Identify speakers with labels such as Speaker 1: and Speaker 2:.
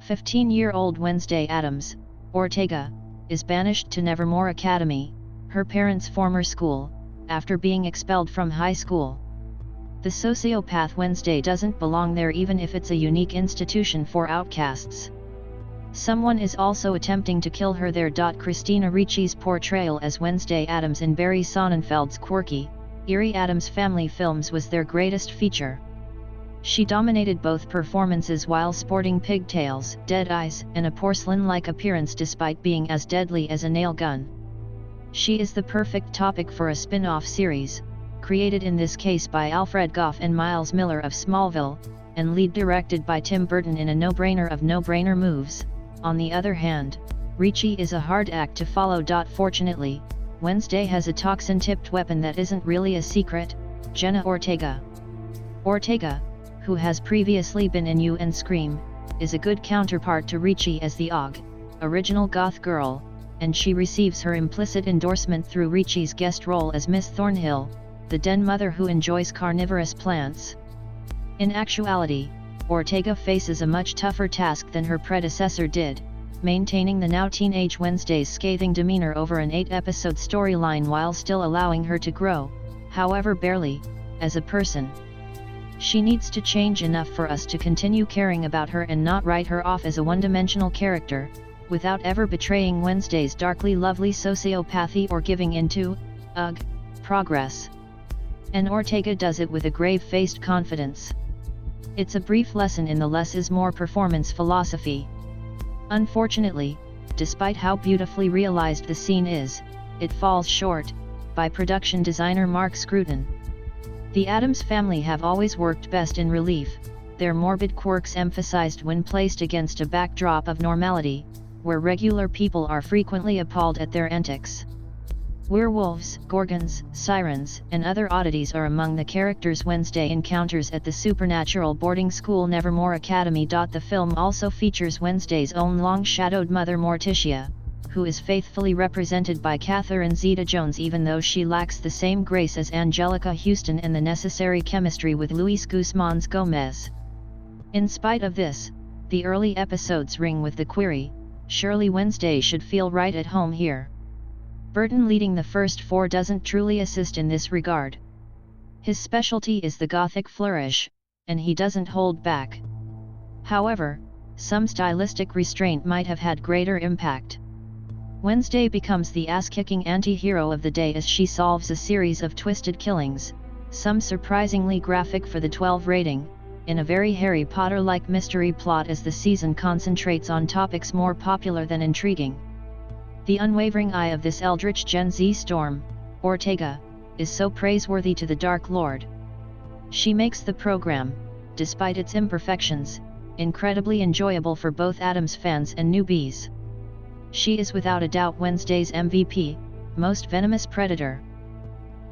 Speaker 1: 15-year-old Wednesday Addams, Ortega, is banished to Nevermore Academy, her parents' former school, after being expelled from high school. The sociopath Wednesday doesn't belong there even if it's a unique institution for outcasts. Someone is also attempting to kill her there. Christina Ricci's portrayal as Wednesday Addams in Barry Sonnenfeld's quirky, eerie Addams Family films was their greatest feature. She dominated both performances while sporting pigtails, dead eyes, and a porcelain-like appearance despite being as deadly as a nail gun. She is the perfect topic for a spin-off series, created in this case by Alfred Gough and Miles Miller of Smallville, and lead directed by Tim Burton in a no-brainer of no-brainer moves. On the other hand, Ricci is a hard act to follow. Fortunately, Wednesday has a toxin-tipped weapon that isn't really a secret, Jenna Ortega. Ortega, who has previously been in You and Scream, is a good counterpart to Ricci as the original goth girl, and she receives her implicit endorsement through Ricci's guest role as Miss Thornhill, the den mother who enjoys carnivorous plants. In actuality, Ortega faces a much tougher task than her predecessor did, maintaining the now teenage Wednesday's scathing demeanor over an 8-episode storyline while still allowing her to grow, however barely, as a person. She needs to change enough for us to continue caring about her and not write her off as a one-dimensional character, without ever betraying Wednesday's darkly lovely sociopathy or giving into, progress. And Ortega does it with a grave-faced confidence. It's a brief lesson in the less is more performance philosophy. Unfortunately, despite how beautifully realized the scene is, it falls short, by production designer Mark Scruton. The Addams family have always worked best in relief, their morbid quirks emphasized when placed against a backdrop of normality, where regular people are frequently appalled at their antics. Werewolves, gorgons, sirens, and other oddities are among the characters Wednesday encounters at the supernatural boarding school Nevermore Academy. The film also features Wednesday's own long-shadowed mother Morticia, who is faithfully represented by Catherine Zeta-Jones even though she lacks the same grace as Angelica Houston and the necessary chemistry with Luis Guzmán's Gomez. In spite of this, the early episodes ring with the query, surely Wednesday should feel right at home here. Burton leading the first 4 doesn't truly assist in this regard. His specialty is the gothic flourish, and he doesn't hold back. However, some stylistic restraint might have had greater impact. Wednesday becomes the ass-kicking anti-hero of the day as she solves a series of twisted killings, some surprisingly graphic for the 12 rating, in a very Harry Potter-like mystery plot as the season concentrates on topics more popular than intriguing. The unwavering eye of this eldritch Gen Z storm, Ortega, is so praiseworthy to the Dark Lord. She makes the program, despite its imperfections, incredibly enjoyable for both Addams fans and newbies. She is without a doubt Wednesday's MVP, most venomous predator.